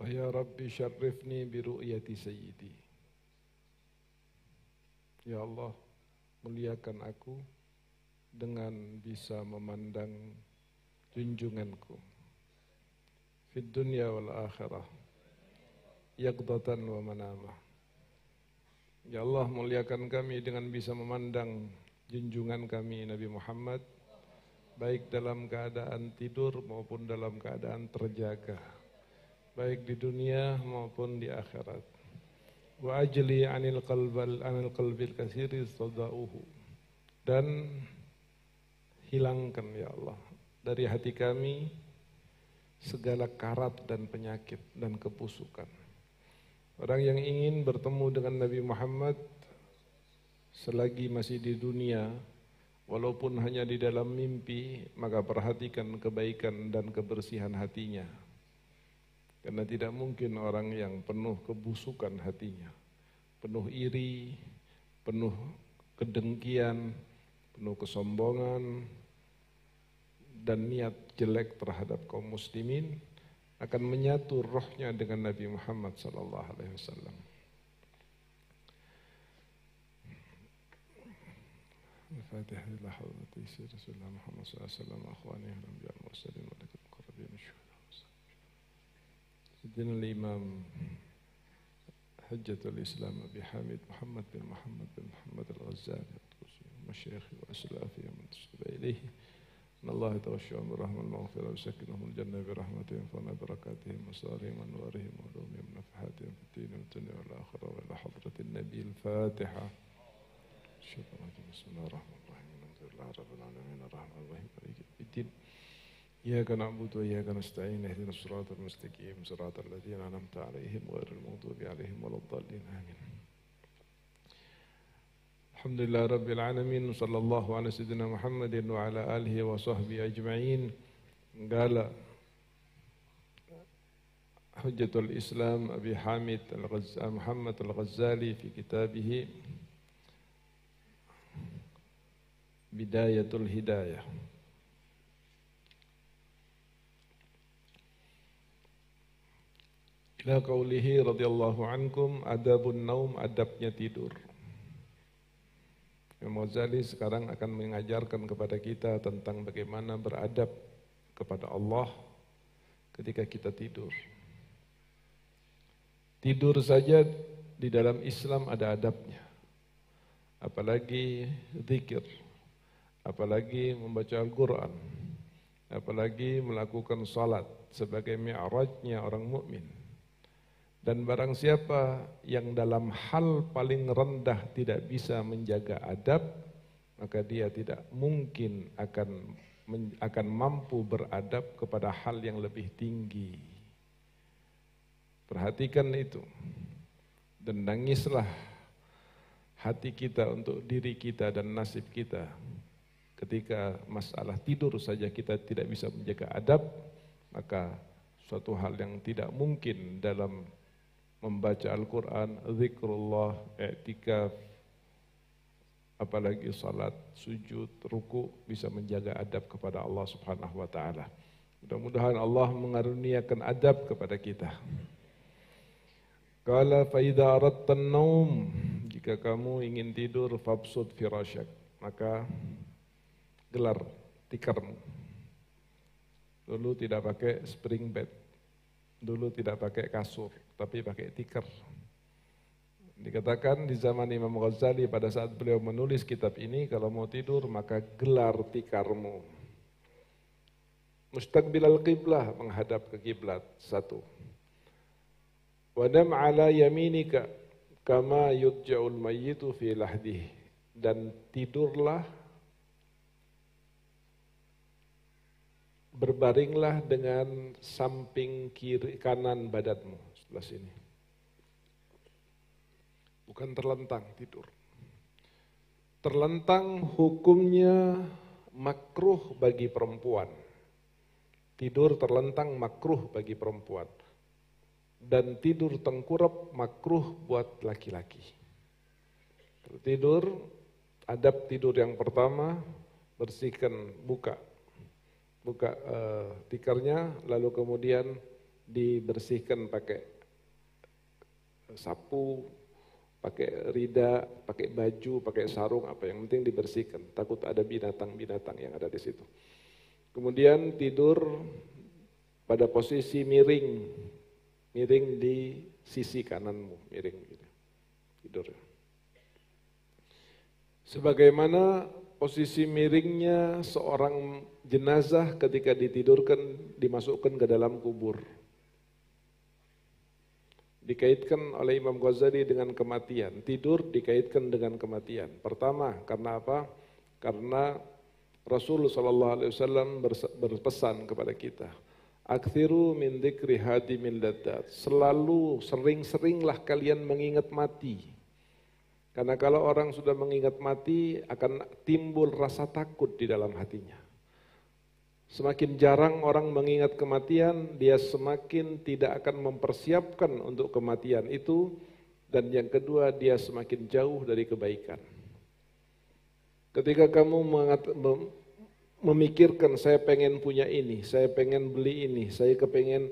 Ya Rabbi syarrifni biru'yati sayyidi. Ya Allah, muliakan aku dengan bisa memandang junjunganku fid dunya wal akhirah yaqdatan wa manamah. Ya Allah, muliakan kami dengan bisa memandang junjungan kami Nabi Muhammad baik dalam keadaan tidur maupun dalam keadaan terjaga, baik di dunia maupun di akhirat. Wa ajli anil qalbil katsiri sadauhu, dan hilangkan ya Allah dari hati kami segala karat dan penyakit dan kebusukan. Orang yang ingin bertemu dengan Nabi Muhammad selagi masih di dunia, walaupun hanya di dalam mimpi, maka perhatikan kebaikan dan kebersihan hatinya. Karena tidak mungkin orang yang penuh kebusukan hatinya, penuh iri, penuh kedengkian, penuh kesombongan, dan niat jelek terhadap kaum muslimin, akan menyatu rohnya dengan Nabi Muhammad sallallahu alaihi wasallam. Al-Fatihah ila hadrati Rasulullah Muhammad sallallahu alaihi wasallam, akhwani al-anbiya wal-mursalin wa lakum qarabin syuhada. Sayyidina al-Imam Hujjatul Islam Abi Hamid Muhammad bin Muhammad al-Ghazali al-Qusi, masyayikh wa aslafi man tasaba ilayhi. Allah tawashshahum birahmah al-maghfirah wa sakinahum al-jannah birahmatihim fana barakatihim wa sarihim anwarihim wa ulumihim nafahatihim fid din wa dunya wal akhirah wa ila hadratin nabi al-Fatiha. Bismillahirrahmanirrahim. Alhamdulillahi rabbil alamin arrahmanir rahim maliki yawmiddin. Iyyaka na'budu wa iyyaka nasta'in ihdinas siratal mustaqim siratal ladzina an'amta 'alaihim ghairil maghdubi 'alaihim waladdallin. Amin. Alhamdulillah Rabbil Alamin. Sallallahu ala Sayyidina Muhammadin wa ala alihi wa sahbihi ajma'in. Qala Hujjatul Islam Abi Hamid Muhammad al-Ghazali fi kitabih Bidayatul Hidayah. Ila qawlihi radhiyallahu ankum, adabun naum, adabnya tidur. Imam Ghazali sekarang akan mengajarkan kepada kita tentang bagaimana beradab kepada Allah ketika kita tidur. Tidur saja di dalam Islam ada adabnya. Apalagi zikir, apalagi membaca Al-Quran, apalagi melakukan salat sebagai mi'rajnya orang mukmin. Dan barang siapa yang dalam hal paling rendah tidak bisa menjaga adab, maka dia tidak mungkin akan mampu beradab kepada hal yang lebih tinggi. Perhatikan itu dan nangislah hati kita untuk diri kita dan nasib kita. Ketika masalah tidur saja kita tidak bisa menjaga adab, maka suatu hal yang tidak mungkin dalam membaca Al-Quran, zikrullah, i'tikaf, apalagi salat, sujud, ruku, bisa menjaga adab kepada Allah subhanahu wa ta'ala. Mudah-mudahan Allah mengaruniakan adab kepada kita. Qala fa idza aradta an-naum, jika kamu ingin tidur, fabsud firasyak, maka gelar tikarmu. Dulu tidak pakai spring bed, dulu tidak pakai kasur, tapi pakai tikar. Dikatakan di zaman Imam Ghazali pada saat beliau menulis kitab ini, kalau mau tidur maka gelar tikarmu. Mustaqbilal qiblah, menghadap ke kiblat, satu. Wadam ala yaminika kama yudja'ul mayyitu fi lahdih, dan tidurlah, berbaringlah dengan samping kiri kanan badanmu, sebelah sini. Bukan terlentang tidur. Terlentang hukumnya makruh bagi perempuan. Tidur terlentang makruh bagi perempuan. Dan tidur tengkurap makruh buat laki-laki. Tidur, adab tidur yang pertama, bersihkan, buka tikarnya, lalu kemudian dibersihkan pakai sapu, pakai rida, pakai baju, pakai sarung, apa yang penting dibersihkan. Takut ada binatang-binatang yang ada di situ. Kemudian tidur pada posisi miring, miring di sisi kananmu, miring gitu. Tidur. Sebagaimana posisi miringnya seorang jenazah ketika ditidurkan, dimasukkan ke dalam kubur. Dikaitkan oleh Imam Ghazali dengan kematian. Tidur dikaitkan dengan kematian. Pertama, karena apa? Karena Rasul SAW berpesan kepada kita, Aktsiru min dzikri hadimil ladzat. Selalu sering-seringlah kalian mengingat mati. Karena kalau orang sudah mengingat mati akan timbul rasa takut di dalam hatinya. Semakin jarang orang mengingat kematian, dia semakin tidak akan mempersiapkan untuk kematian itu. Dan yang kedua, dia semakin jauh dari kebaikan. Ketika kamu memikirkan, saya pengen punya ini, saya pengen beli ini, saya kepengen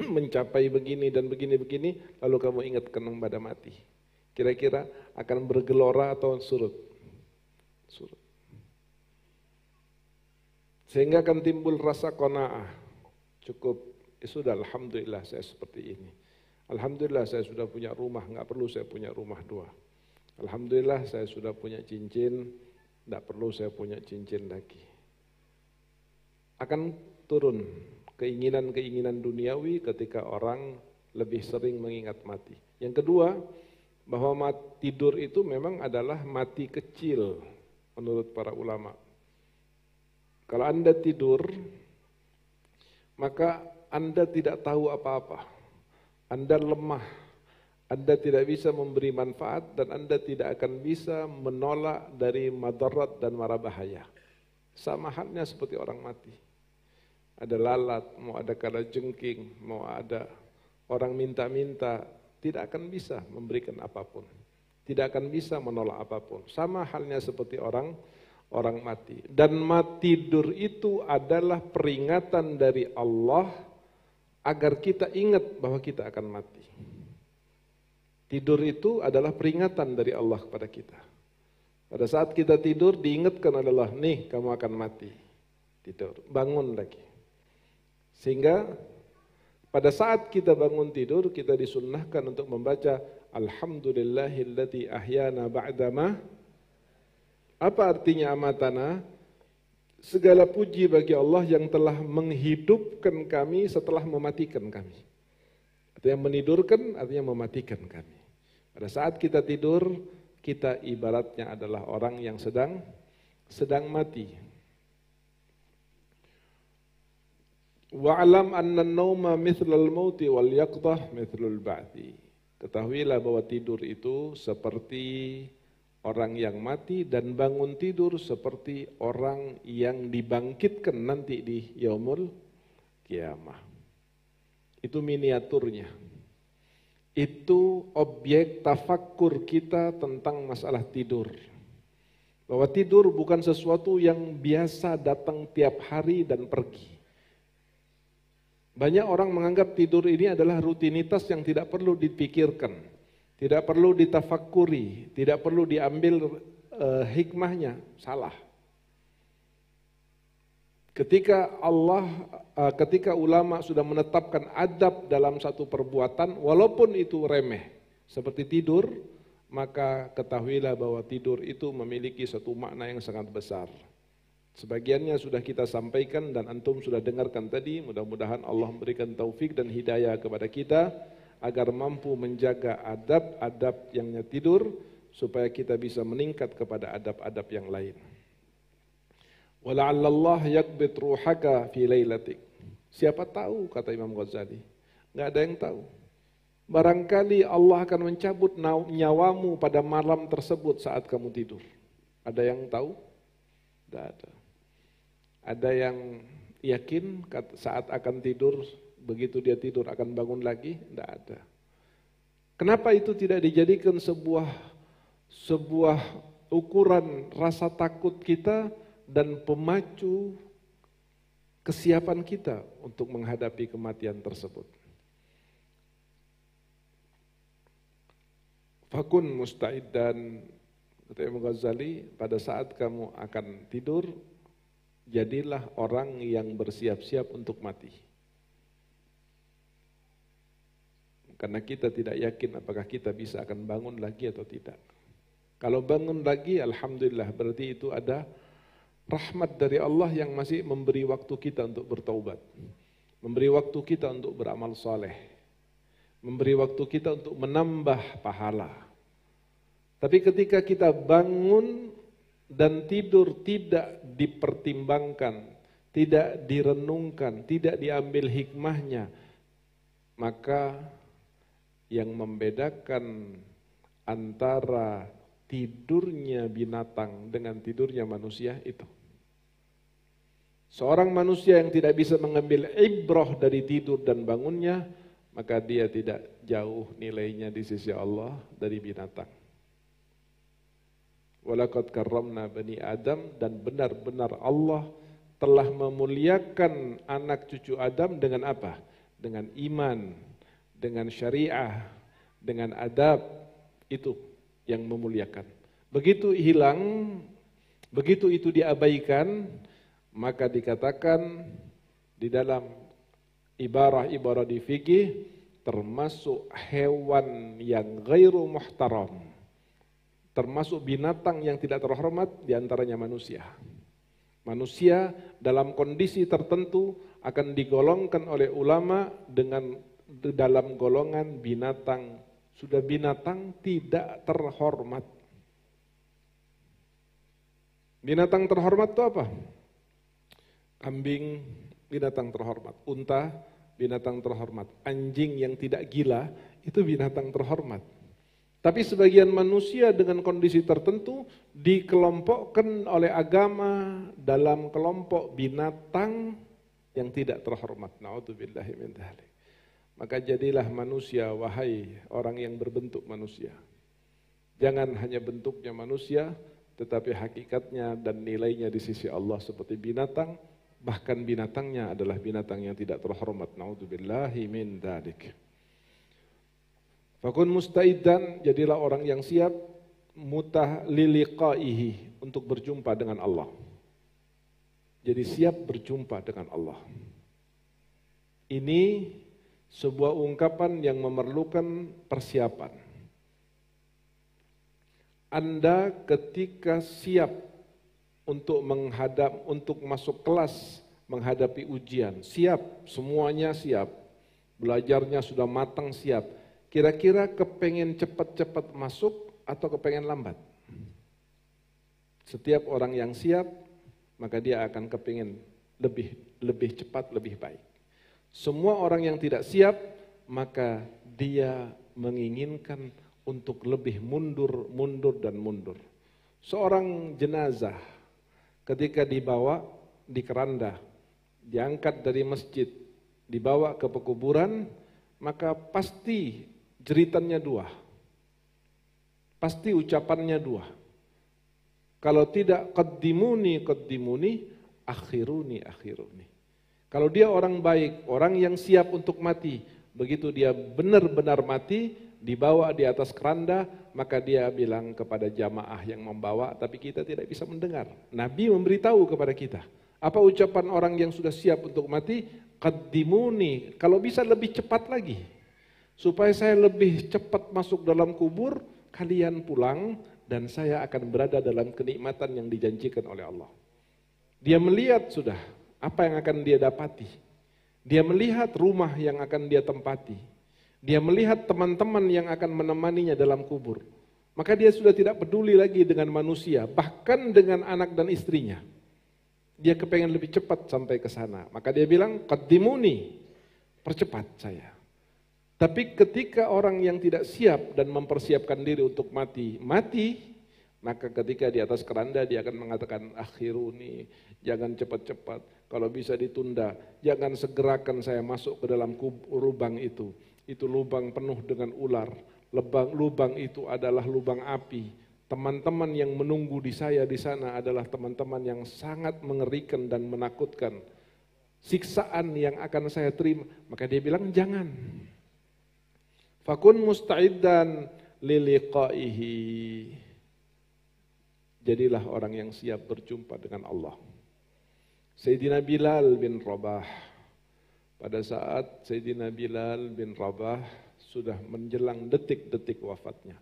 mencapai begini dan begini-begini, lalu kamu ingatkan pada mati. Kira-kira akan bergelora atau surut? Surut. Sehingga akan timbul rasa qanaah. Cukup, sudah alhamdulillah saya seperti ini. Alhamdulillah saya sudah punya rumah, nggak perlu saya punya rumah dua. Alhamdulillah saya sudah punya cincin, nggak perlu saya punya cincin lagi. Akan turun keinginan-keinginan duniawi ketika orang lebih sering mengingat mati. Yang kedua, bahwa tidur itu memang adalah mati kecil menurut para ulama. Kalau Anda tidur, maka Anda tidak tahu apa-apa. Anda lemah, Anda tidak bisa memberi manfaat, dan Anda tidak akan bisa menolak dari madarat dan mara bahaya. Sama halnya seperti orang mati. Ada lalat, mau ada kalajengking, mau ada orang minta-minta, tidak akan bisa memberikan apapun. Tidak akan bisa menolak apapun. Sama halnya seperti orang mati. Dan tidur itu adalah peringatan dari Allah agar kita ingat bahwa kita akan mati. Tidur itu adalah peringatan dari Allah kepada kita. Pada saat kita tidur diingatkan adalah, nih kamu akan mati. Tidur, bangun lagi. Sehingga pada saat kita bangun tidur, kita disunnahkan untuk membaca Alhamdulillahilladzi ahyana ba'dama. Apa artinya amatana? Segala puji bagi Allah yang telah menghidupkan kami setelah mematikan kami. Artinya menidurkan, artinya mematikan kami. Pada saat kita tidur, kita ibaratnya adalah orang yang sedang mati. Wa'lam anna an-nauma mithlal mauti wal yaqdah mithlul ba'thi. Ketahuilah bahwa tidur itu seperti orang yang mati, dan bangun tidur seperti orang yang dibangkitkan nanti di yaumul kiamah. Itu miniaturnya. Itu objek tafakkur kita tentang masalah tidur. Bahwa tidur bukan sesuatu yang biasa datang tiap hari dan pergi. Banyak orang menganggap tidur ini adalah rutinitas yang tidak perlu dipikirkan. Tidak perlu ditafakuri, tidak perlu diambil hikmahnya, salah. Ketika ulama sudah menetapkan adab dalam satu perbuatan, walaupun itu remeh, seperti tidur, maka ketahuilah bahwa tidur itu memiliki satu makna yang sangat besar. Sebagiannya sudah kita sampaikan dan antum sudah dengarkan tadi, mudah-mudahan Allah memberikan taufik dan hidayah kepada kita, agar mampu menjaga adab-adab yang tidur, supaya kita bisa meningkat kepada adab-adab yang lain. Wala'allallah yakbit ruhaka fi lailatik. Siapa tahu, kata Imam Ghazali, nggak ada yang tahu. Barangkali Allah akan mencabut nyawamu pada malam tersebut saat kamu tidur. Ada yang tahu? Tidak ada. Ada yang yakin saat akan tidur, begitu dia tidur akan bangun lagi? Tidak ada. Kenapa itu tidak dijadikan sebuah ukuran rasa takut kita dan pemacu kesiapan kita untuk menghadapi kematian tersebut. Fakun musta'iddan, kata Imam Ghazali, pada saat kamu akan tidur, jadilah orang yang bersiap-siap untuk mati. Karena kita tidak yakin apakah kita bisa akan bangun lagi atau tidak. Kalau bangun lagi, alhamdulillah, berarti itu ada rahmat dari Allah yang masih memberi waktu kita untuk bertaubat, memberi waktu kita untuk beramal saleh, memberi waktu kita untuk menambah pahala. Tapi ketika kita bangun dan tidur tidak dipertimbangkan, tidak direnungkan, tidak diambil hikmahnya, maka yang membedakan antara tidurnya binatang dengan tidurnya manusia itu. Seorang manusia yang tidak bisa mengambil ibrah dari tidur dan bangunnya, maka dia tidak jauh nilainya di sisi Allah dari binatang. Walaqad karramna bani Adam, dan benar-benar Allah telah memuliakan anak cucu Adam dengan apa? Dengan iman, dengan syariah, dengan adab, itu yang memuliakan. Begitu hilang, begitu itu diabaikan, maka dikatakan di dalam ibarah-ibarah di fikih termasuk hewan yang ghairu muhtaram, termasuk binatang yang tidak terhormat, diantaranya manusia. Manusia dalam kondisi tertentu akan digolongkan oleh ulama dengan dalam golongan binatang, sudah binatang tidak terhormat. Binatang terhormat itu apa? Kambing binatang terhormat, unta binatang terhormat, anjing yang tidak gila itu binatang terhormat. Tapi sebagian manusia dengan kondisi tertentu dikelompokkan oleh agama dalam kelompok binatang yang tidak terhormat. Na'udzubillahi min dzalik. Maka jadilah manusia, wahai orang yang berbentuk manusia. Jangan hanya bentuknya manusia, tetapi hakikatnya dan nilainya di sisi Allah seperti binatang, bahkan binatangnya adalah binatang yang tidak terhormat. Na'udzubillahi min dzalik. Fakun mustaidan, jadilah orang yang siap mutah liliqaihi, untuk berjumpa dengan Allah. Jadi siap berjumpa dengan Allah. Ini sebuah ungkapan yang memerlukan persiapan. Anda ketika siap untuk untuk masuk kelas menghadapi ujian, siap, semuanya siap, belajarnya sudah matang, siap. Kira-kira kepengen cepat-cepat masuk atau kepengen lambat? Setiap orang yang siap, maka dia akan kepengen lebih cepat, lebih baik. Semua orang yang tidak siap, maka dia menginginkan untuk lebih mundur dan mundur. Seorang jenazah ketika dibawa di keranda, diangkat dari masjid, dibawa ke pekuburan, maka pasti jeritannya dua. Pasti ucapannya dua. Kalau tidak qaddimuni, akhiruni. Kalau dia orang baik, orang yang siap untuk mati, begitu dia benar-benar mati, dibawa di atas keranda, maka dia bilang kepada jamaah yang membawa, tapi kita tidak bisa mendengar. Nabi memberitahu kepada kita. Apa ucapan orang yang sudah siap untuk mati? Qaddimuni, kalau bisa lebih cepat lagi. Supaya saya lebih cepat masuk dalam kubur, kalian pulang, dan saya akan berada dalam kenikmatan yang dijanjikan oleh Allah. Dia melihat sudah apa yang akan dia dapati. Dia melihat rumah yang akan dia tempati. Dia melihat teman-teman yang akan menemaninya dalam kubur. Maka dia sudah tidak peduli lagi dengan manusia, bahkan dengan anak dan istrinya. Dia kepengen lebih cepat sampai ke sana. Maka dia bilang, qaddimuni, percepat saya. Tapi ketika orang yang tidak siap dan mempersiapkan diri untuk mati, maka ketika di atas keranda dia akan mengatakan, akhiruni, jangan cepat-cepat, kalau bisa ditunda, jangan segerakan saya masuk ke dalam lubang itu. Itu lubang penuh dengan ular, lubang itu adalah lubang api. Teman-teman yang menunggu di saya di sana adalah teman-teman yang sangat mengerikan dan menakutkan. siksaan yang akan saya terima. Maka dia bilang jangan. Fakun musta'iddan liliqaihi. Jadilah orang yang siap berjumpa dengan Allah. Sayyidina Bilal bin Rabah, pada saat Sayyidina Bilal bin Rabah sudah menjelang detik-detik wafatnya.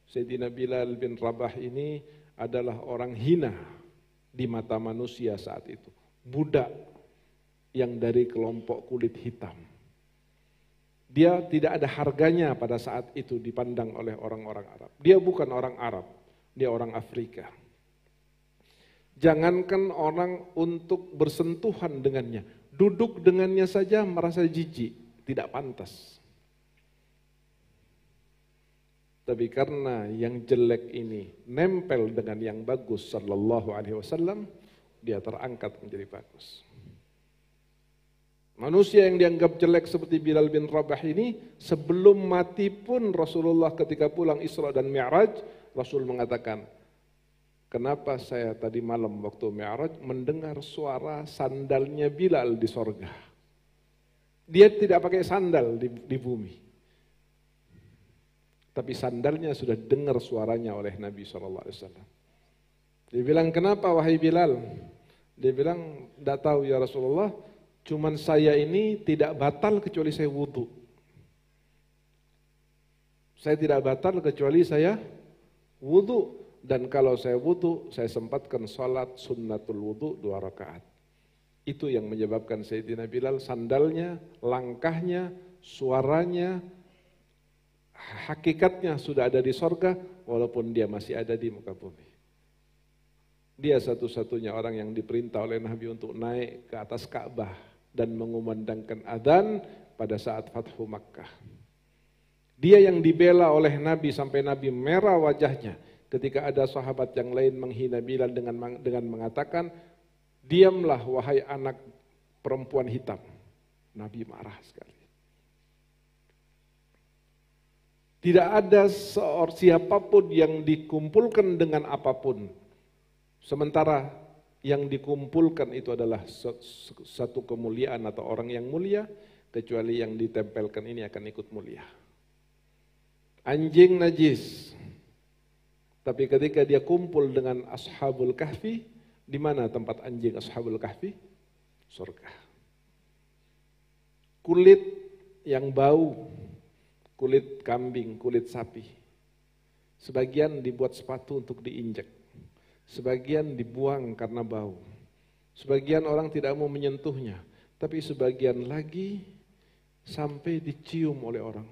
Sayyidina Bilal bin Rabah ini adalah orang hina di mata manusia saat itu. Budak yang dari kelompok kulit hitam. Dia tidak ada harganya pada saat itu dipandang oleh orang-orang Arab. Dia bukan orang Arab, dia orang Afrika. Jangankan orang untuk bersentuhan dengannya, duduk dengannya saja merasa jijik, tidak pantas. Tapi karena yang jelek ini nempel dengan yang bagus sallallahu alaihi wasallam, dia terangkat menjadi bagus. Manusia yang dianggap jelek seperti Bilal bin Rabah ini, sebelum mati pun Rasulullah ketika pulang Isra dan Mi'raj, Rasul mengatakan, kenapa saya tadi malam waktu Mi'raj mendengar suara sandalnya Bilal di sorga. Dia tidak pakai sandal di bumi. Tapi sandalnya sudah dengar suaranya oleh Nabi SAW. Dia bilang, kenapa wahai Bilal? Dia bilang, tidak tahu ya Rasulullah, cuman saya ini tidak batal kecuali saya wudu. Saya tidak batal kecuali saya wudu. Dan kalau saya wudu, saya sempatkan sholat sunnatul wudu 2 rakaat. Itu yang menyebabkan Sayyidina Bilal sandalnya, langkahnya, suaranya, hakikatnya sudah ada di sorga, walaupun dia masih ada di muka bumi. Dia satu-satunya orang yang diperintah oleh Nabi untuk naik ke atas Ka'bah dan mengumandangkan adzan pada saat Fathu Makkah. Dia yang dibela oleh Nabi sampai Nabi merah wajahnya ketika ada sahabat yang lain menghina Bilal dengan mengatakan, diamlah wahai anak perempuan hitam. Nabi marah sekali. Tidak ada siapapun yang dikumpulkan dengan apapun. Sementara yang dikumpulkan itu adalah satu kemuliaan atau orang yang mulia, kecuali yang ditempelkan ini akan ikut mulia. Anjing najis, tapi ketika dia kumpul dengan Ashabul Kahfi, di mana tempat anjing Ashabul Kahfi? Surga. Kulit yang bau, kulit kambing, kulit sapi, sebagian dibuat sepatu untuk diinjak. Sebagian dibuang karena bau. Sebagian orang tidak mau menyentuhnya. Tapi sebagian lagi sampai dicium oleh orang.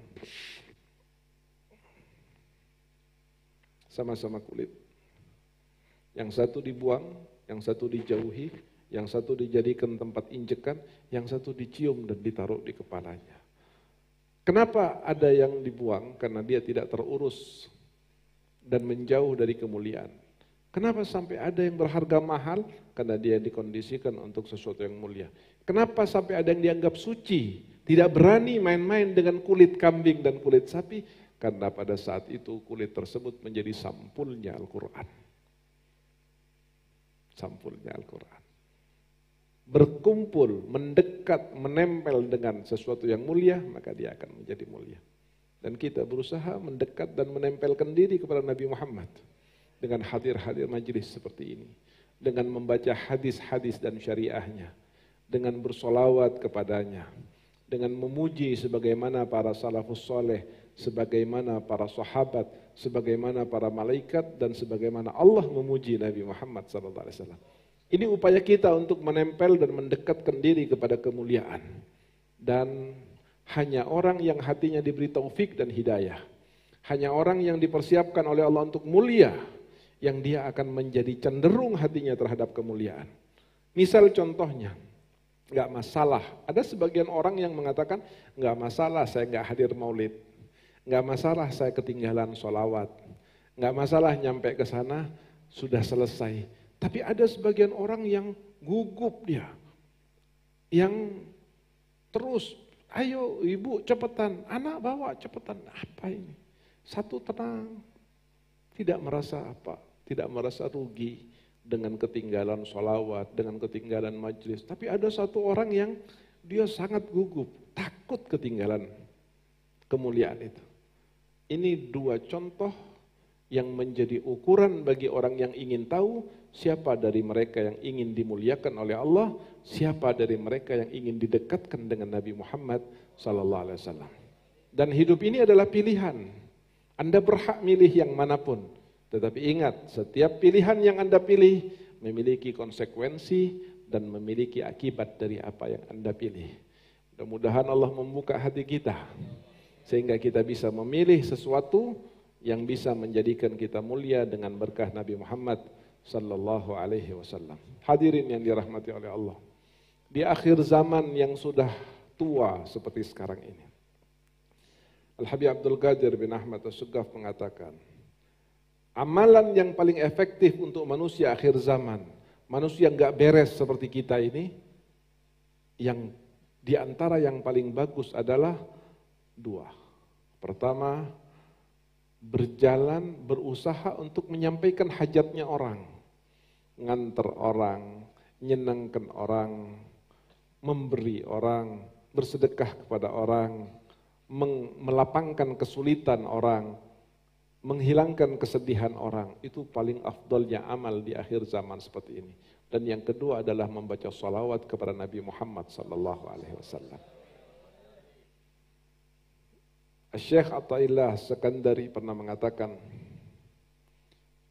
Sama-sama kulit. Yang satu dibuang, yang satu dijauhi, yang satu dijadikan tempat injekan, yang satu dicium dan ditaruh di kepalanya. Kenapa ada yang dibuang? Karena dia tidak terurus dan menjauh dari kemuliaan. Kenapa sampai ada yang berharga mahal? Karena dia dikondisikan untuk sesuatu yang mulia. Kenapa sampai ada yang dianggap suci? Tidak berani main-main dengan kulit kambing dan kulit sapi? Karena pada saat itu kulit tersebut menjadi sampulnya Al-Quran. Sampulnya Al-Quran. Berkumpul, mendekat, menempel dengan sesuatu yang mulia, maka dia akan menjadi mulia. Dan kita berusaha mendekat dan menempelkan diri kepada Nabi Muhammad. Dengan hadir-hadir majelis seperti ini, dengan membaca hadis-hadis dan syariahnya, dengan bersolawat kepadanya, dengan memuji sebagaimana para salafus soleh, sebagaimana para sahabat, sebagaimana para malaikat, dan sebagaimana Allah memuji Nabi Muhammad SAW. Ini upaya kita untuk menempel dan mendekatkan diri kepada kemuliaan. Dan hanya orang yang hatinya diberi taufik dan hidayah, hanya orang yang dipersiapkan oleh Allah untuk mulia, yang dia akan menjadi cenderung hatinya terhadap kemuliaan. Misal contohnya, nggak masalah. Ada sebagian orang yang mengatakan, nggak masalah saya nggak hadir maulid, nggak masalah saya ketinggalan sholawat, nggak masalah nyampe ke sana sudah selesai. Tapi ada sebagian orang yang gugup dia, yang terus, ayo ibu cepetan, anak bawa cepetan. Apa ini? Satu tenang, tidak merasa apa? Tidak merasa rugi, dengan ketinggalan sholawat, dengan ketinggalan majlis. Tapi ada satu orang yang dia sangat gugup, takut ketinggalan kemuliaan itu. Ini dua contoh yang menjadi ukuran bagi orang yang ingin tahu siapa dari mereka yang ingin dimuliakan oleh Allah, siapa dari mereka yang ingin didekatkan dengan Nabi Muhammad SAW. Dan hidup ini adalah pilihan. Anda berhak milih yang manapun. Tetapi ingat, setiap pilihan yang Anda pilih memiliki konsekuensi dan memiliki akibat dari apa yang Anda pilih. Mudah-mudahan Allah membuka hati kita sehingga kita bisa memilih sesuatu yang bisa menjadikan kita mulia dengan berkah Nabi Muhammad sallallahu alaihi wasallam. Hadirin yang dirahmati oleh Allah. Di akhir zaman yang sudah tua seperti sekarang ini, Al-Habib Abdul Qadir bin Ahmad As-Suggaf mengatakan, amalan yang paling efektif untuk manusia akhir zaman, manusia nggak beres seperti kita ini, yang di antara yang paling bagus adalah dua. Pertama, berjalan, berusaha untuk menyampaikan hajatnya orang, nganter orang, nyenangkan orang, memberi orang, bersedekah kepada orang, melapangkan kesulitan orang, menghilangkan kesedihan orang. Itu paling afdalnya amal di akhir zaman seperti ini. Dan yang kedua adalah membaca salawat kepada Nabi Muhammad SAW. Syekh Athaillah Sekandari pernah mengatakan,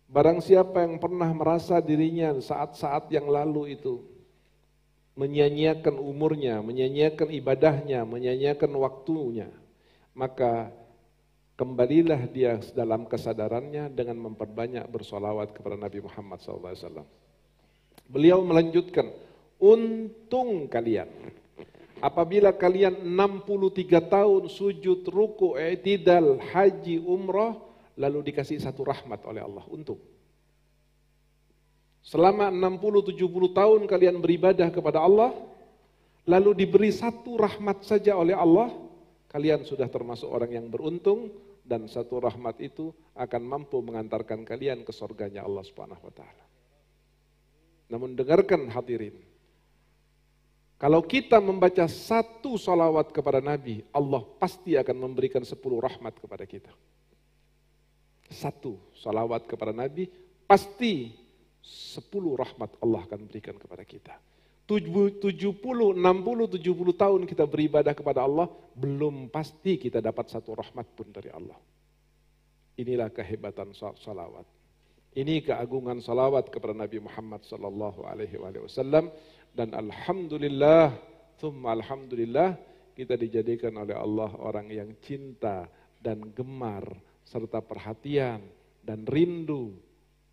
barang siapa yang pernah merasa dirinya saat-saat yang lalu itu menyia-nyiakan umurnya, menyia-nyiakan ibadahnya, menyia-nyiakan waktunya, maka kembalilah dia dalam kesadarannya dengan memperbanyak bersolawat kepada Nabi Muhammad SAW. Beliau melanjutkan, untung kalian apabila kalian 63 tahun sujud, ruku, i'tidal, haji, umrah, lalu dikasih satu rahmat oleh Allah, untung. Selama 60-70 tahun kalian beribadah kepada Allah, lalu diberi satu rahmat saja oleh Allah, kalian sudah termasuk orang yang beruntung, dan satu rahmat itu akan mampu mengantarkan kalian ke surganya Allah Subhanahu wa taala. Namun dengarkan hadirin, kalau kita membaca satu salawat kepada Nabi, Allah pasti akan memberikan 10 rahmat kepada kita. Satu salawat kepada Nabi, pasti 10 rahmat Allah akan berikan kepada kita. 70, 60, 70 tahun kita beribadah kepada Allah, belum pasti kita dapat satu rahmat pun dari Allah. Inilah kehebatan salawat. Ini keagungan salawat kepada Nabi Muhammad sallallahu alaihi wasallam. Dan alhamdulillah, thumma alhamdulillah, kita dijadikan oleh Allah orang yang cinta dan gemar serta perhatian dan rindu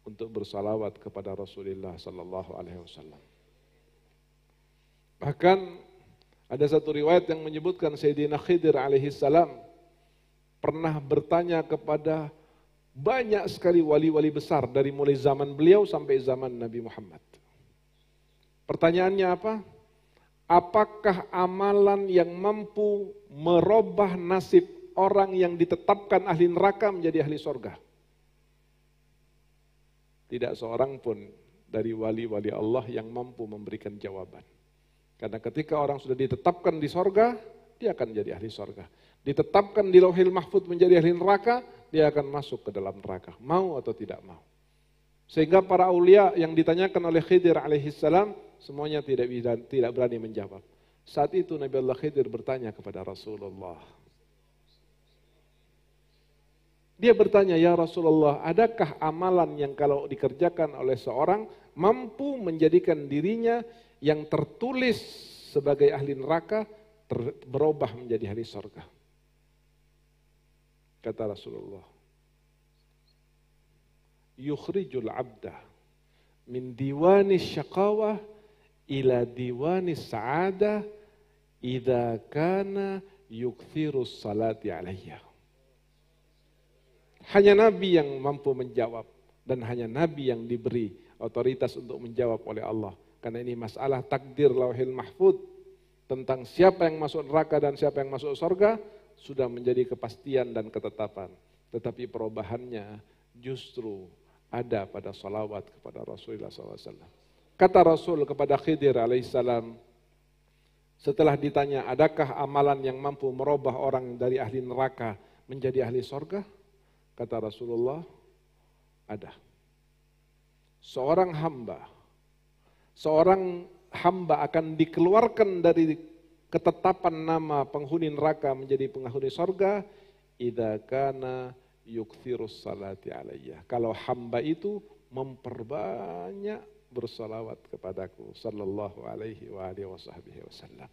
untuk bersalawat kepada Rasulullah sallallahu alaihi wasallam. Bahkan ada satu riwayat yang menyebutkan Sayyidina Khidir alaihi salam pernah bertanya kepada banyak sekali wali-wali besar dari mulai zaman beliau sampai zaman Nabi Muhammad. Pertanyaannya apa? Apakah amalan yang mampu merubah nasib orang yang ditetapkan ahli neraka menjadi ahli surga? Tidak seorang pun dari wali-wali Allah yang mampu memberikan jawaban. Karena ketika orang sudah ditetapkan di surga, dia akan menjadi ahli surga. Ditetapkan di Lauhil Mahfuz menjadi ahli neraka, dia akan masuk ke dalam neraka, mau atau tidak mau. Sehingga para aulia yang ditanyakan oleh Khidir alaihissalam, semuanya tidak berani menjawab. Saat itu Nabi Allah Khidir bertanya kepada Rasulullah. Dia bertanya, ya Rasulullah, adakah amalan yang kalau dikerjakan oleh seorang mampu menjadikan dirinya yang tertulis sebagai ahli neraka berubah menjadi ahli surga? Kata Rasulullah, yukhrijul abda min diwani syaqawah ila diwani sa'adah idza kana yukthirus salati alayya. Hanya Nabi yang mampu menjawab dan hanya Nabi yang diberi otoritas untuk menjawab oleh Allah. Karena ini masalah takdir Lauhil Mahfuz tentang siapa yang masuk neraka dan siapa yang masuk surga sudah menjadi kepastian dan ketetapan. Tetapi perubahannya justru ada pada salawat kepada Rasulullah SAW. Kata Rasul kepada Khidir alaihissalam, setelah ditanya, adakah amalan yang mampu merubah orang dari ahli neraka menjadi ahli sorga? Kata Rasulullah, ada. Seorang hamba akan dikeluarkan dari ketetapan nama penghuni neraka menjadi penghuni sorga, idza kana yukthirus salati alayya. Kalau hamba itu memperbanyak bersalawat kepadaku sallallahu alaihi wa alihi wasallam.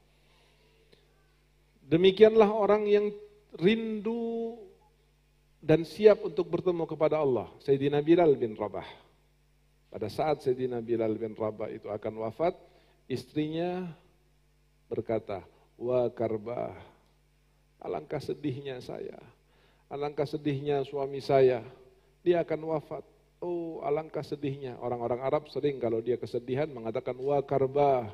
Demikianlah orang yang rindu dan siap untuk bertemu kepada Allah. Sayyidina Bilal bin Rabah. Pada saat Sayyidina Bilal bin Rabah itu akan wafat, istrinya berkata, "Wa karbah, alangkah sedihnya saya. Alangkah sedihnya suami saya. Dia akan wafat. Oh, alangkah sedihnya." Orang-orang Arab sering kalau dia kesedihan mengatakan wa karbah.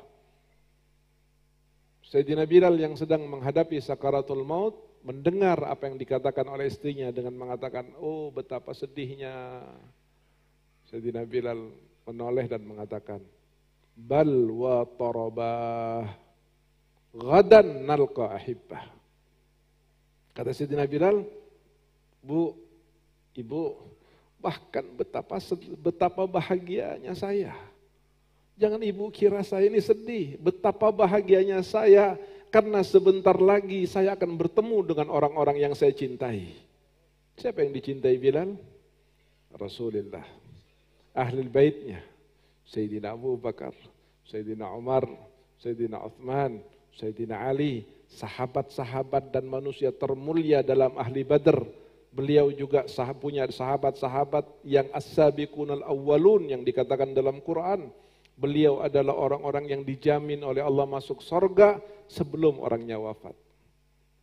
Sayyidina Bilal yang sedang menghadapi sakaratul maut mendengar apa yang dikatakan oleh istrinya dengan mengatakan, "Oh, betapa sedihnya." Sayyidina Bilal menoleh dan mengatakan, "Bal wa tarabah, ghadan nalqa ahibbah." Kata Sayyidina Bilal, "Bu, Ibu, bahkan betapa bahagianya saya. Jangan ibu kira saya ini sedih. Betapa bahagianya saya karena sebentar lagi saya akan bertemu dengan orang-orang yang saya cintai." Siapa yang dicintai Bilal? Rasulullah. Ahlul baitnya. Sayyidina Abu Bakar, Sayyidina Umar, Sayyidina Uthman, Sayyidina Ali, sahabat-sahabat dan manusia termulia dalam ahli Badr. Beliau juga punya sahabat-sahabat yang as-sabiqunal awwalun yang dikatakan dalam Quran. Beliau adalah orang-orang yang dijamin oleh Allah masuk surga sebelum orangnya wafat.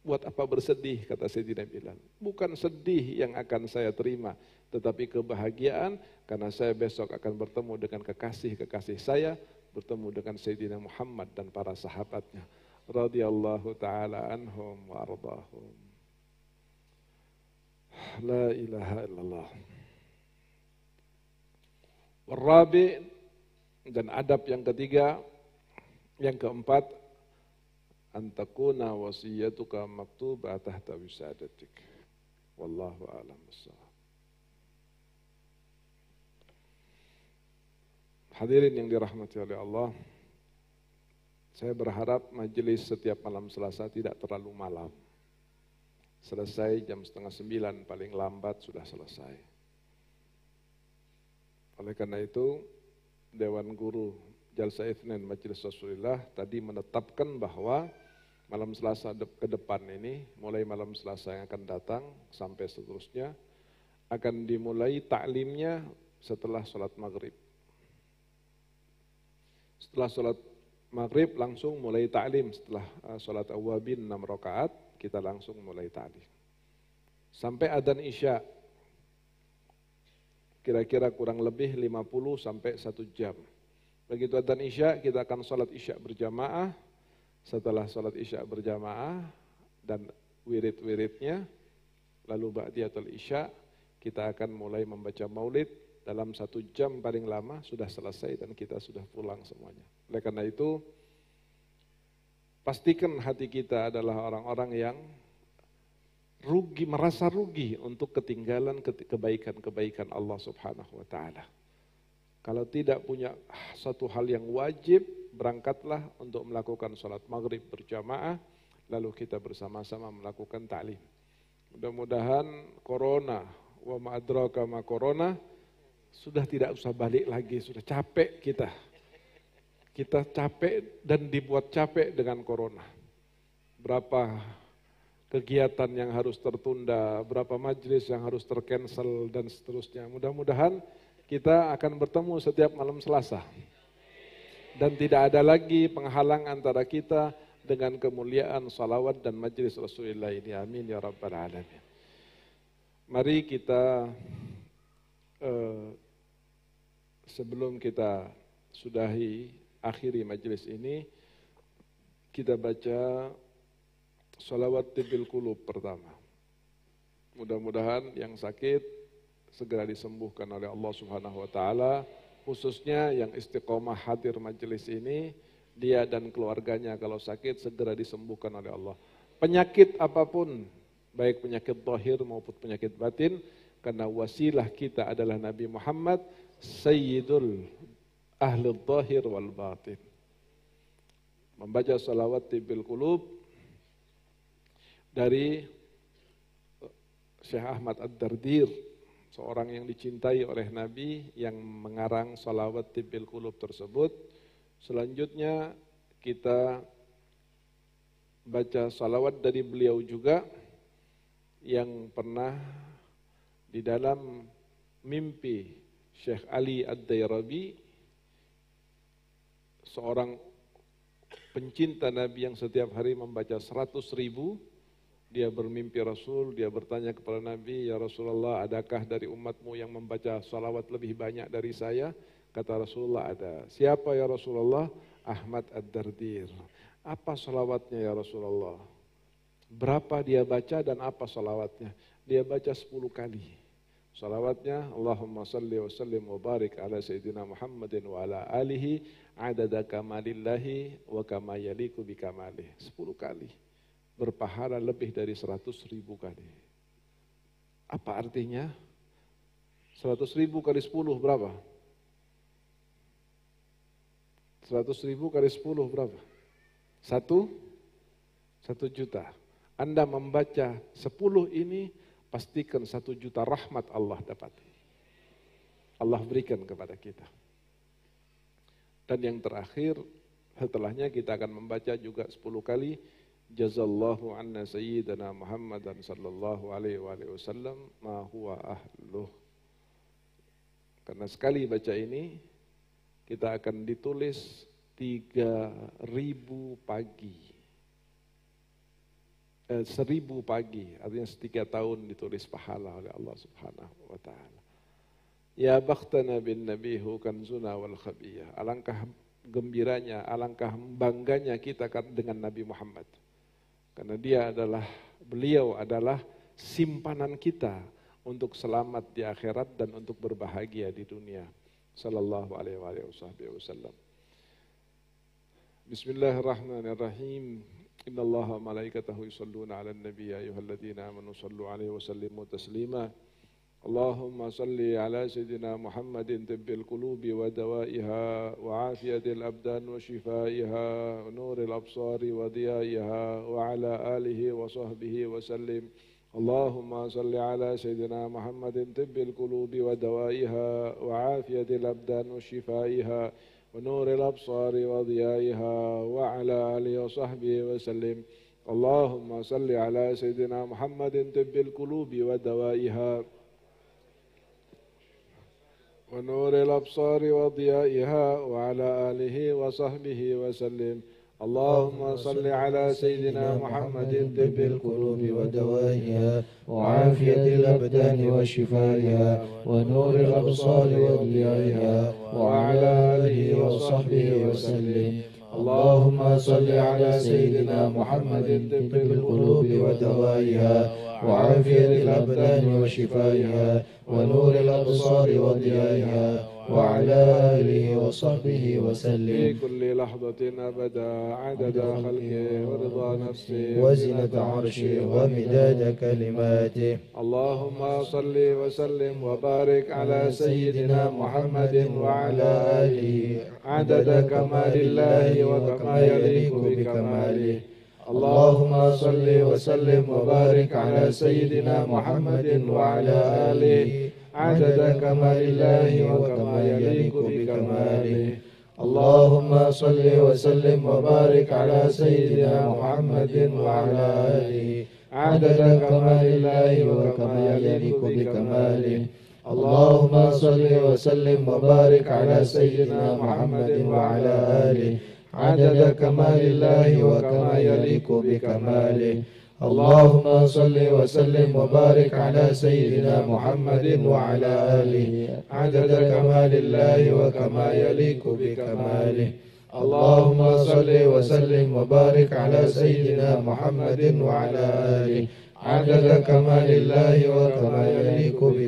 Buat apa bersedih, kata Sayyidina Bilal. Bukan sedih yang akan saya terima, tetapi kebahagiaan karena saya besok akan bertemu dengan kekasih-kekasih saya, bertemu dengan Sayyidina Muhammad dan para sahabatnya. Radhiyallahu ta'ala anhum wa ardahum. La ilaha illallah. Warabi, dan adab yang ketiga, yang keempat, antakuna wasiyatuka maktubah tahta wisadatik. Wallahu a'lam bissawab. Hadirin yang dirahmati oleh Allah, saya berharap majelis setiap malam Selasa tidak terlalu malam. Selesai jam 8:30 paling lambat sudah selesai. Oleh karena itu, Dewan Guru Jalsa Itsnin Majelis Rasulullah tadi menetapkan bahwa malam Selasa ke depan ini, mulai malam Selasa yang akan datang sampai seterusnya, akan dimulai taklimnya setelah sholat maghrib. Setelah sholat maghrib langsung mulai taklim, setelah sholat awwabin 6 rakaat, kita langsung mulai taklim. Sampai adzan Isya, kira-kira kurang lebih 50 sampai 1 jam. Begitu adzan Isya, kita akan sholat Isya berjamaah. Setelah sholat Isya berjamaah dan wirid-wiridnya, lalu ba'diyatul Isya, kita akan mulai membaca maulid. Dalam 1 jam paling lama sudah selesai dan kita sudah pulang semuanya. Oleh karena itu, pastikan hati kita adalah orang-orang yang merasa rugi untuk ketinggalan kebaikan-kebaikan Allah Subhanahu wa ta'ala. Kalau tidak punya satu hal yang wajib, berangkatlah untuk melakukan sholat maghrib berjamaah, lalu kita bersama-sama melakukan ta'lim. Mudah-mudahan corona, wa ma'adraka ma corona, sudah tidak usah balik lagi, sudah capek kita. Kita capek dan dibuat capek dengan corona. Berapa kegiatan yang harus tertunda, berapa majelis yang harus tercancel dan seterusnya. Mudah-mudahan kita akan bertemu setiap malam Selasa. Dan tidak ada lagi penghalang antara kita dengan kemuliaan salawat dan majelis Rasulullah ini. Amin ya rabbal alamin. Mari kita sebelum kita sudahi akhiri majelis ini, kita baca salawat tibil qulub pertama. Mudah-mudahan yang sakit segera disembuhkan oleh Allah Subhanahu wa taala, khususnya yang istiqomah hadir majelis ini, dia dan keluarganya kalau sakit segera disembuhkan oleh Allah. Penyakit apapun, baik penyakit zahir maupun penyakit batin, karena wasilah kita adalah Nabi Muhammad, Sayyidul Ahli Zahir wal Batin. Membaca salawat tibbil qulub dari Syekh Ahmad Ad-Dardir, seorang yang dicintai oleh Nabi yang mengarang salawat tibbil qulub tersebut. Selanjutnya kita baca salawat dari beliau juga yang pernah di dalam mimpi Syekh Ali Ad-Dairabi, seorang pencinta Nabi yang setiap hari membaca 100.000, dia bermimpi Rasul, dia bertanya kepada Nabi, ya Rasulullah, adakah dari umatmu yang membaca salawat lebih banyak dari saya? Kata Rasulullah, ada. Siapa ya Rasulullah? Ahmad Ad-Dardir. Apa salawatnya ya Rasulullah? Berapa dia baca dan apa salawatnya? Dia baca 10 kali. Salawatnya, Allahumma salli wa sallim wa barik ala Sayyidina Muhammadin wa ala alihi adada kamalillahi wa kama yaliku bi kamalih. 10 kali. Berpahala lebih dari 100.000 kali. Apa artinya? 100.000 kali 10 berapa? 100.000 kali 10 berapa? 1 juta. Anda membaca 10 ini, pastikan 1 juta rahmat Allah dapat. Allah berikan kepada kita. Dan yang terakhir, setelahnya kita akan membaca juga 10 kali, Jazallahu anna sayyidana Muhammadan sallallahu alaihi wasallam ma huwa ahluh. Karena sekali baca ini, kita akan ditulis 3.000 pagi. 1.000 pagi, artinya 3 tahun ditulis pahala oleh Allah Subhanahu wa taala. Ya bakhtana bin nabihu kanzuna wal khabiyah. Alangkah gembiranya, alangkah bangganya kita dengan Nabi Muhammad. Karena beliau adalah simpanan kita untuk selamat di akhirat dan untuk berbahagia di dunia. Sallallahu alaihi wasallam. Bismillahirrahmanirrahim. Inna allaha malaikatahu yusalluna ala nabi ya ayyuhalladzina amanu sallu alaihi wa sallimu taslima. Allahumma salli ala sayyidina Muhammadin tibbil qulubi wa dawaiha wa afiyatil abdan wa shifaiha wa nuril absari wa diyaiha wa ala alihi wa sahbihi wa sallim. Allahumma salli ala sayyidina Muhammadin tibbil qulubi wa dawaiha wa afiyatil abdan wa shifaiha ونور الأبصار وضيائها وعلى آله وصحبه وسلم. اللهم صل على سيدنا محمد طب القلوب ودوائها ونور الأبصار وضيائها وعلى آله وصحبه وسلم. اللهم صل على سيدنا محمد طب القلوب ودوائها وعافية الأبدان وشفائها ونور الأبصار وضيائها وعلى آله وصحبه وسلم. اللهم صل على سيدنا محمد طب القلوب ودوائها وعافية الأبدان وشفائها ونور الأبصار وضيائها وعلى آله وصحبه وسلم. في كل لحظة أبدا عدد خلقه ورضا نفسه وزنة عرشه ومداد كلماته. اللهم صل وسلم وبارك على سيدنا محمد وعلى آله عدد كمال الله وكما يليق بكماله. اللهم صل وسلم وبارك على سيدنا محمد وعلى آله عدد كمال الله وكما يليق بكماله. اللهم صل وسلم وبارك على سيدنا محمد وعلى آله عدد كمال الله وكما يليق بكماله. اللهم صل وسلم وبارك على سيدنا محمد وعلى آله عدد كمال الله وكما يليق بكماله. اللهم صل وسلم وبارك على سيدنا محمد وعلى آله عدد كمال الله وكما يليق بكماله. اللهم صل وسلم وبارك على سيدنا محمد وعلى آله عدد كمال الله وكما يليق بكماله.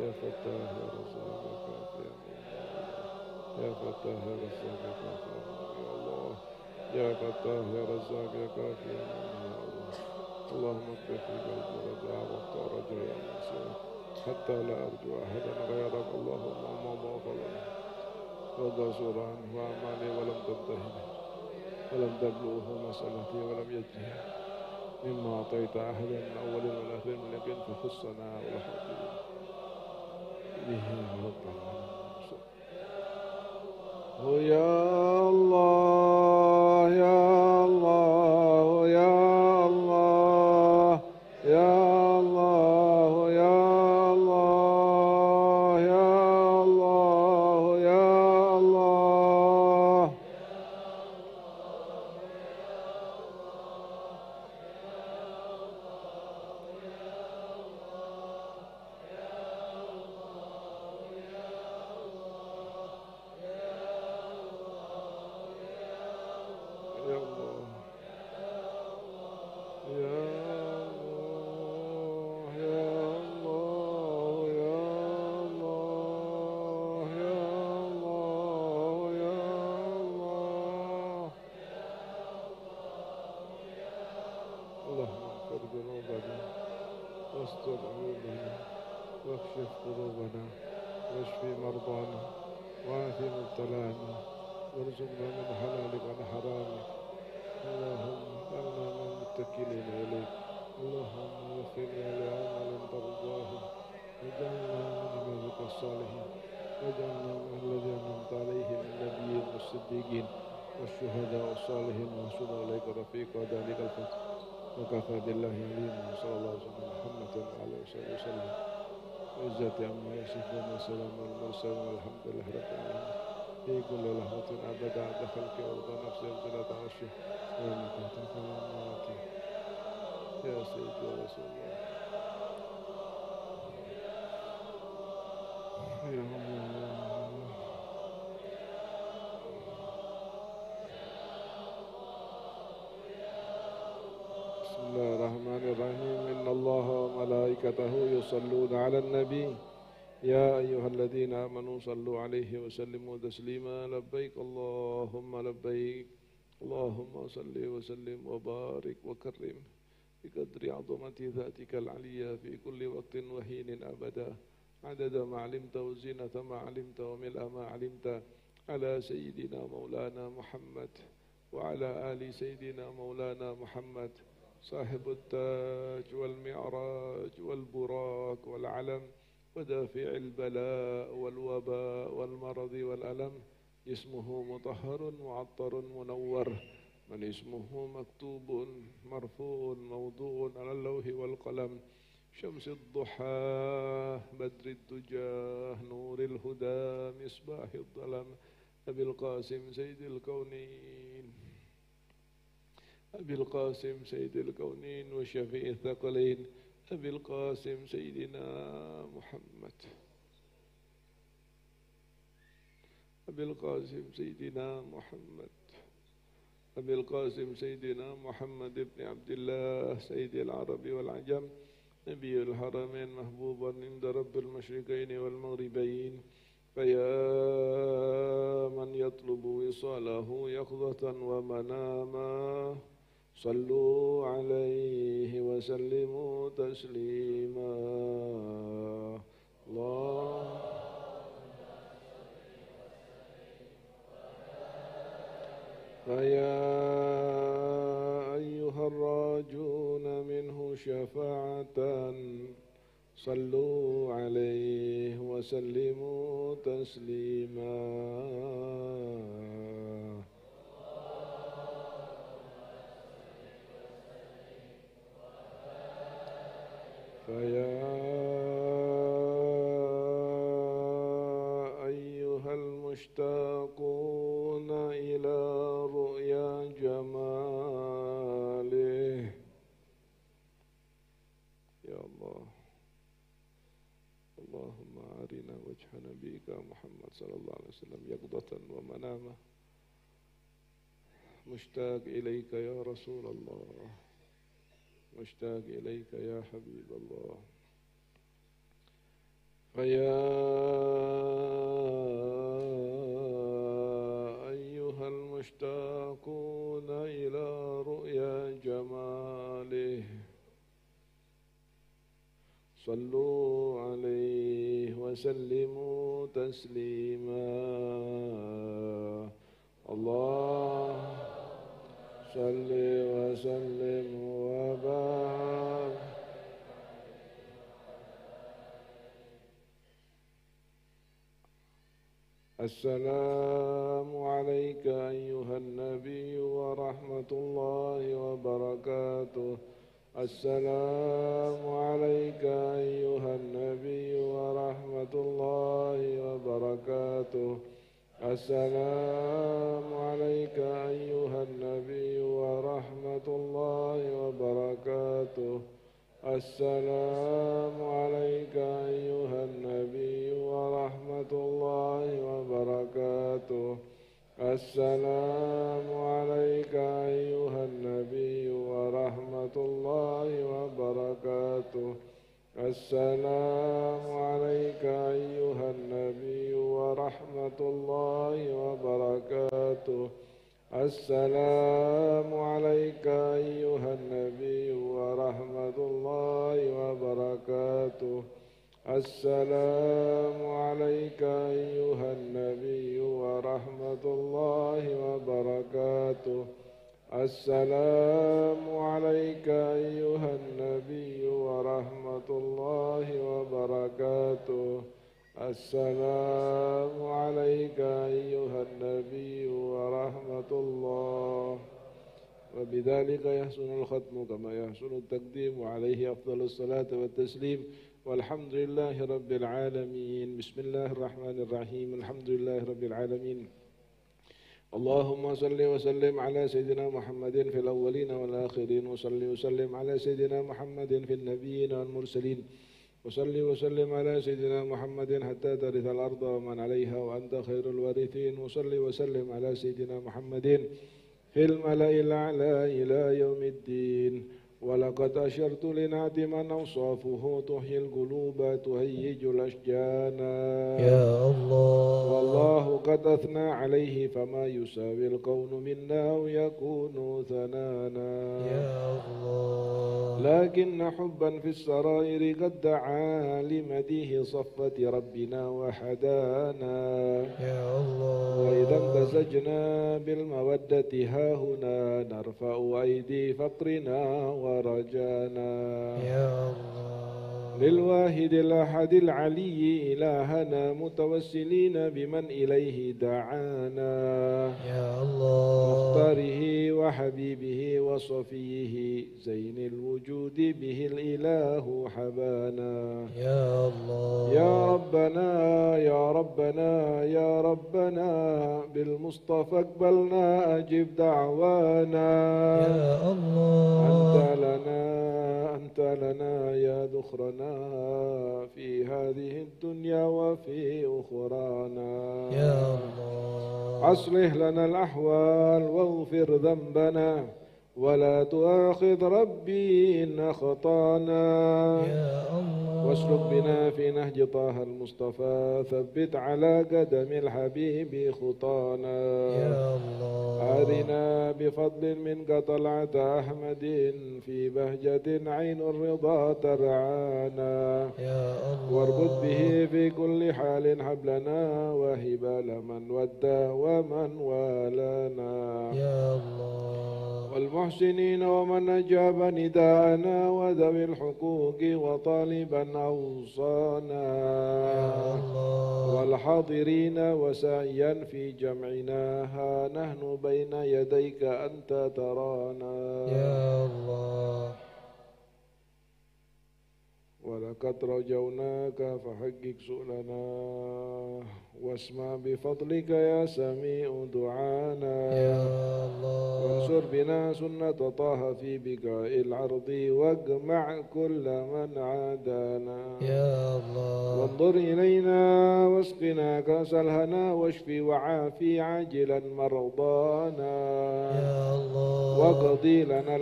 يا فتاح يا رزاق يا كافي يا فتاح يا رزاق يا كافي يا الله يا فتاح يا رزاق يا كافي يا الله اللهم اكفي في قلبي رجاء وقت رجاء مسيرك حتى لا أرجو أحدا غيرك اللهم ما ضافلني وضاسر عنه وأعمالي ولم تنتهي ولم تبلغه مسألتي ولم يجه مما أعطيت أحدا من أول ولا آخر من لكن فخصنا ولحظي به رب العالمين يا الله يا الله يا الله يا الله يا الله يا الله يا الله واستر عيوبنا واكشف قلوبنا واشف مرضانا وعاف مبتلانا وارزقنا من حلالك عن حرامك اللهم اجعلنا من المتكلين اليك اللهم وفقنا لعمل ترضاه واجعلنا من عبادك الصالحين واجعلنا من الذين انعمت عليهم من النبيين والصديقين والشهداء والصالحين وحسن اولئك رفيقا ذلك الفضل وكفى بالله عليما صلى الله عليه وسلم محمد وعلى اله وسلم وعزة عما يصفون وسلام على المرسلين والحمد لله رب العالمين في كل لحظة أبدا عند خلق وارضى نفسي وزنة عرشه ومن تحت كلاماتي يا سيدي يا رسول الله يا الله بسم الله الرحمن الرحيم إن الله وملائكته يصلون على النبي يا أيها الذين آمنوا صلوا عليه وسلموا تسليما لبيك اللهم لبيك اللهم صل وسلم وبارك وكرم بقدر عظمة ذاتك العليا في كل وقت وحين أبدا عدد ما علمت وزينة ما علمت وملء ما علمت على سيدنا مولانا محمد وعلى آل سيدنا مولانا محمد صاحب التاج والمعراج والبراق والعلم ودافع البلاء والوباء والمرض والألم اسمه مطهر معطر منور من اسمه مكتوب مرفوع موضوع على اللوح والقلم شمس الضحى بدر الدجى نور الهدى مصباح الظلم أبي القاسم سيد الكونين أبي القاسم سيد الكونين وشفيع الثقلين أبي القاسم سيدنا محمد أبي القاسم سيدنا محمد أبي القاسم سيدنا محمد بن عبد الله سيد العرب والعجم نبي الحرمين محبوبا عند رب المشرقين والمغربين فيا من يطلب وصاله يقظة ومناما صلوا عليه وسلموا تسليما الله فيا أيها الراجون منه شفاعة صلوا عليه وسلموا تسليما فيا أيها المشتاقون إلى رؤيا جماله يا الله اللهم أرنا وجه نبيك محمد صلى الله عليه وسلم يقظة ومنامة مشتاق إليك يا رسول الله مشتاق إليك يا حبيب الله فيا أيها المشتاقون إلى رؤيا جماله صلوا عليه وسلموا تسليما الله صل وسلم وبارك. السلام عليك أيها النبي ورحمة الله وبركاته. السلام عليك أيها النبي ورحمة الله وبركاته. السلام عليك أيها النبي ورحمة الله وبركاته. السلام عليك أيها النبي ورحمة الله وبركاته. السلام عليك أيها النبي ورحمة الله وبركاته. السلام عليك أيها النبي ورحمة الله وبركاته. السلام عليك أيها النبي ورحمة الله وبركاته. السلام عليك أيها النبي ورحمة الله وبركاته. السلام عليك أيها النبي ورحمة الله وبركاته. السلام عليك أيها النبي ورحمة الله. وبذلك يحسن الختم كما يحسن التقديم وعليه أفضل الصلاة والتسليم والحمد لله رب العالمين. بسم الله الرحمن الرحيم. الحمد لله رب العالمين. اللهم صل وسلم على سيدنا محمد في الأولين والآخرين وصل وسلم على سيدنا محمد في النبيين والمرسلين وصل وسلم على سيدنا محمد حتى ترث الأرض ومن عليها وأنت خير الوارثين وصل وسلم على سيدنا محمد في الملأ الأعلى إلى يوم الدين. ولقد أشرت لنعت من أوصافه تحيي القلوب تهيج الأشجان يا الله. والله قد أثنى عليه فما يساوي الكون منا ويكون ثنانا يا الله. لكن حبا في السرائر قد دعا لمديه صفة ربنا وحدانا يا الله. وإذا امتزجنا بالمودة هاهنا نرفع أيدي فقرنا ورجانا يا الله. للواحد الأحد العلي إلهنا متوسلين بمن إليه دعانا يا الله. مختاره وحبيبه وصفيه زين الوجود به الإله حبانا يا الله. يا ربنا يا ربنا يا ربنا بالمصطفى اقبلنا أجب دعوانا يا الله. أنت لنا يا ذخرنا في هذه الدنيا وفي أخرانا يا الله. أصلح لنا الأحوال واغفر ذنبنا ولا تؤاخذ ربي إن أخطأنا يا الله. واسلك بنا في نهج طه المصطفى ثبت على قدم الحبيب خطانا يا الله. أرنا بفضل منك طلعة أحمد في بهجة عين الرضا ترعانا يا الله. واربط به في كل حال حبلنا وهبال من ودى ومن والانا يا الله. والمحسنين ومن أجاب نداءنا وذوي الحقوق وطالبا أوصانا يا الله. والحاضرين وسعيا في جمعنا ها نحن بين يديك أنت ترانا يا الله. ولقد رجوناك فحقق سؤلنا واسمع بفضلك يا سميع دعانا يا الله. وانصر بنا سنة طه في بقاء العرض واجمع كل من عادانا يا الله. وانظر إلينا واسقنا كأس الهنا واشفي وعافي عاجلا مرضانا يا الله. واقضي لنا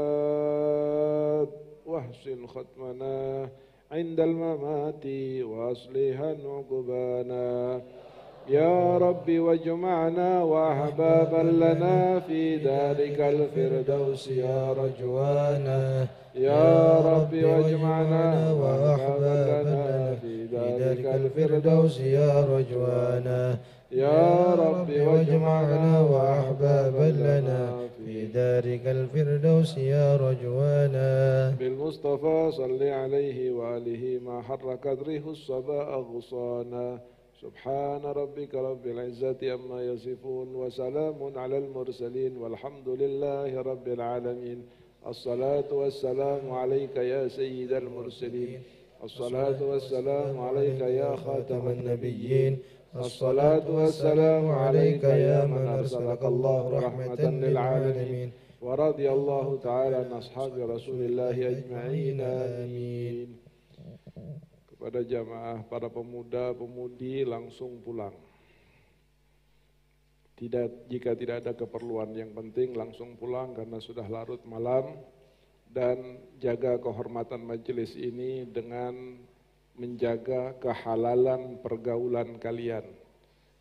الحاجات واحسن ختمنا عند الممات وأصلها عقبانا يا رب واجمعنا وأحبابا لنا في دارك الفردوس يا رجوانا يا رب واجمعنا وأحبابا لنا في دارك الفردوس يا رجوانا يا رب واجمعنا وأحبابا لنا في دارك الفردوس يا رجوانا بالمصطفى صل عليه وآله ما حر قدره الصبا أغصانا سبحان ربك رب العزة عما يصفون وسلام على المرسلين والحمد لله رب العالمين الصلاة والسلام عليك يا سيد المرسلين الصلاة والسلام عليك يا خاتم النبيين الصلاة والسلام عليك يا من أرسلك الله رحمة للعالمين ورضي الله تعالى عن أصحاب رسول الله أجمعين آمين. Kepada jamaah para pemuda-pemudi langsung pulang. Jika tidak ada keperluan yang penting langsung pulang karena sudah larut malam, dan jaga kehormatan majelis ini dengan menjaga kehalalan pergaulan kalian.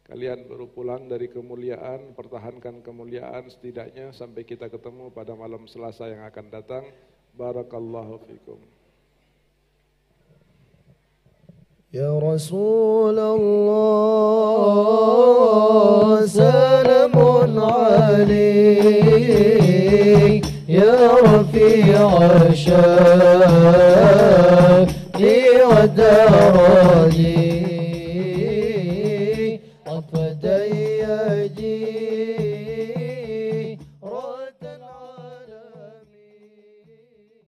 Kalian baru pulang dari kemuliaan, pertahankan kemuliaan setidaknya sampai kita ketemu pada malam Selasa yang akan datang. Barakallahu fikum. Ya Rasulullah salamun alaik ya Rafi'a syari wa